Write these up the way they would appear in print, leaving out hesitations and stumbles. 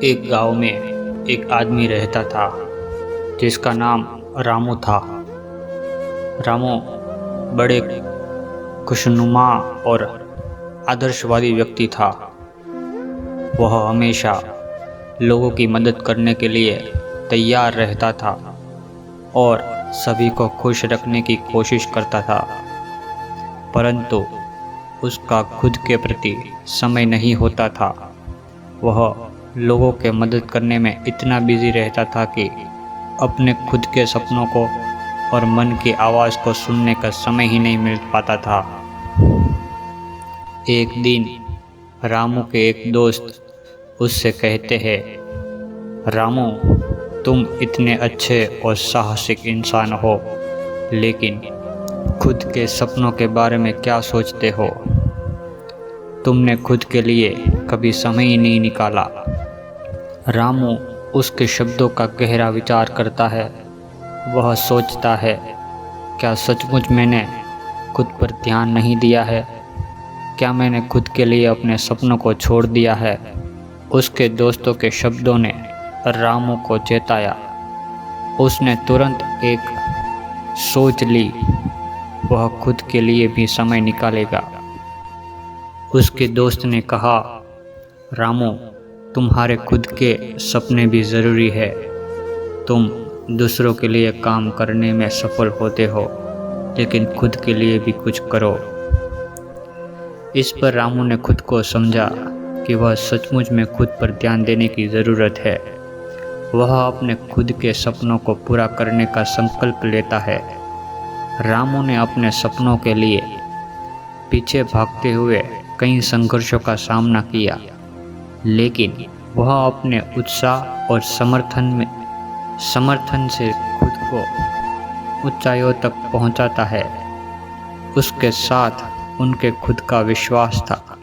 एक गांव में एक आदमी रहता था जिसका नाम रामू था। रामू बड़े खुशनुमा और आदर्शवादी व्यक्ति था। वह हमेशा लोगों की मदद करने के लिए तैयार रहता था और सभी को खुश रखने की कोशिश करता था, परंतु उसका खुद के प्रति समय नहीं होता था। वह लोगों के मदद करने में इतना बिजी रहता था कि अपने खुद के सपनों को और मन की आवाज़ को सुनने का समय ही नहीं मिल पाता था। एक दिन रामू के एक दोस्त उससे कहते हैं, रामू, तुम इतने अच्छे और साहसिक इंसान हो, लेकिन खुद के सपनों के बारे में क्या सोचते हो? तुमने खुद के लिए कभी समय ही नहीं निकाला। रामू उसके शब्दों का गहरा विचार करता है। वह सोचता है, क्या सचमुच मैंने खुद पर ध्यान नहीं दिया है? क्या मैंने खुद के लिए अपने सपनों को छोड़ दिया है? उसके दोस्तों के शब्दों ने रामू को चेताया। उसने तुरंत एक सोच ली, वह खुद के लिए भी समय निकालेगा। उसके दोस्त ने कहा, रामू, तुम्हारे खुद के सपने भी ज़रूरी है। तुम दूसरों के लिए काम करने में सफल होते हो, लेकिन खुद के लिए भी कुछ करो। इस पर रामू ने खुद को समझा कि वह सचमुच में खुद पर ध्यान देने की ज़रूरत है। वह अपने खुद के सपनों को पूरा करने का संकल्प लेता है। रामू ने अपने सपनों के लिए पीछे भागते हुए कई संघर्षों का सामना किया, लेकिन वह अपने उत्साह और समर्थन से खुद को ऊंचाइयों तक पहुंचाता है। उसके साथ उनके खुद का विश्वास था।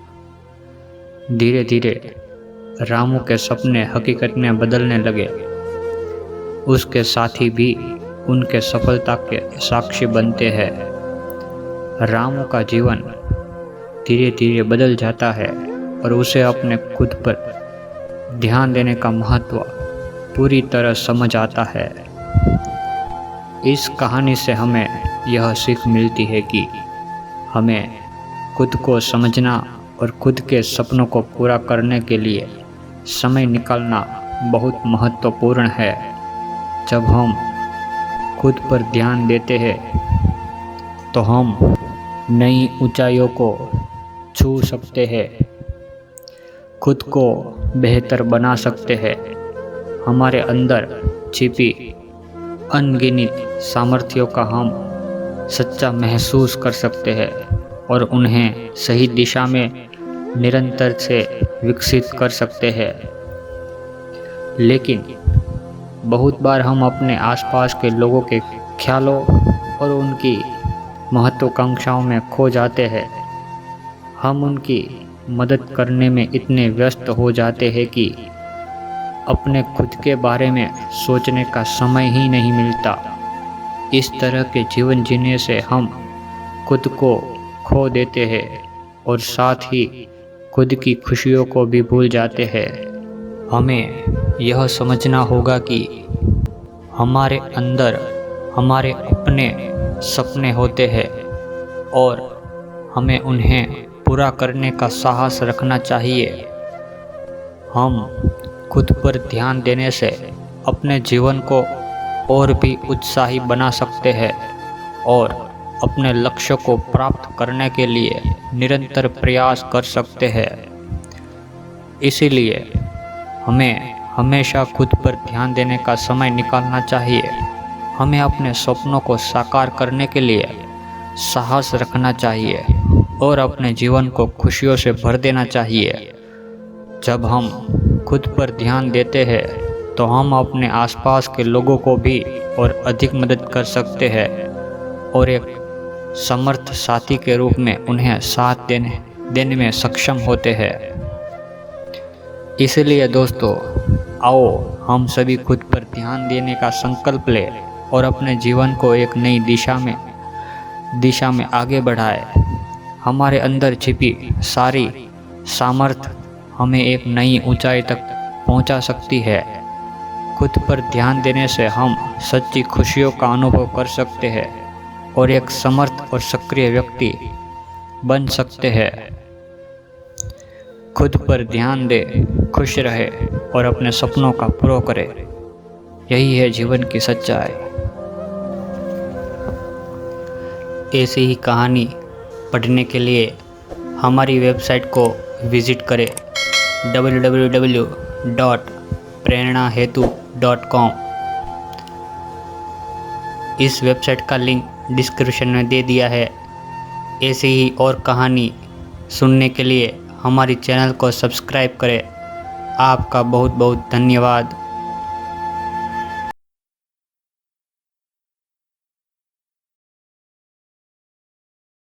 धीरे धीरे रामू के सपने हकीकत में बदलने लगे। उसके साथी भी उनके सफलता के साक्षी बनते हैं। रामू का जीवन धीरे धीरे बदल जाता है और उसे अपने खुद पर ध्यान देने का महत्व पूरी तरह समझ आता है। इस कहानी से हमें यह सीख मिलती है कि हमें खुद को समझना और खुद के सपनों को पूरा करने के लिए समय निकालना बहुत महत्वपूर्ण है। जब हम खुद पर ध्यान देते हैं तो हम नई ऊंचाइयों को छू सकते हैं, खुद को बेहतर बना सकते हैं। हमारे अंदर छिपी अनगिनत सामर्थ्यों का हम सच्चा महसूस कर सकते हैं और उन्हें सही दिशा में निरंतर से विकसित कर सकते हैं। लेकिन बहुत बार हम अपने आसपास के लोगों के ख्यालों और उनकी महत्वाकांक्षाओं में खो जाते हैं। हम उनकी मदद करने में इतने व्यस्त हो जाते हैं कि अपने खुद के बारे में सोचने का समय ही नहीं मिलता। इस तरह के जीवन जीने से हम खुद को खो देते हैं और साथ ही खुद की खुशियों को भी भूल जाते हैं। हमें यह समझना होगा कि हमारे अंदर हमारे अपने सपने होते हैं और हमें उन्हें पूरा करने का साहस रखना चाहिए। हम खुद पर ध्यान देने से अपने जीवन को और भी उत्साही बना सकते हैं और अपने लक्ष्य को प्राप्त करने के लिए निरंतर प्रयास कर सकते हैं। इसीलिए हमें हमेशा खुद पर ध्यान देने का समय निकालना चाहिए। हमें अपने सपनों को साकार करने के लिए साहस रखना चाहिए और अपने जीवन को खुशियों से भर देना चाहिए। जब हम खुद पर ध्यान देते हैं तो हम अपने आसपास के लोगों को भी और अधिक मदद कर सकते हैं और एक समर्थ साथी के रूप में उन्हें साथ देने में सक्षम होते हैं। इसलिए दोस्तों, आओ हम सभी खुद पर ध्यान देने का संकल्प लें और अपने जीवन को एक नई दिशा में आगे बढ़ाएं। हमारे अंदर छिपी सारी सामर्थ्य हमें एक नई ऊंचाई तक पहुंचा सकती है। खुद पर ध्यान देने से हम सच्ची खुशियों का अनुभव कर सकते हैं और एक समर्थ और सक्रिय व्यक्ति बन सकते हैं। खुद पर ध्यान दे, खुश रहे और अपने सपनों का पूरा करे। यही है जीवन की सच्चाई। ऐसी ही कहानी पढ़ने के लिए हमारी वेबसाइट को विज़िट करें www.prernahetu.com। इस वेबसाइट का लिंक डिस्क्रिप्शन में दे दिया है। ऐसी ही और कहानी सुनने के लिए हमारी चैनल को सब्सक्राइब करें। आपका बहुत बहुत धन्यवाद।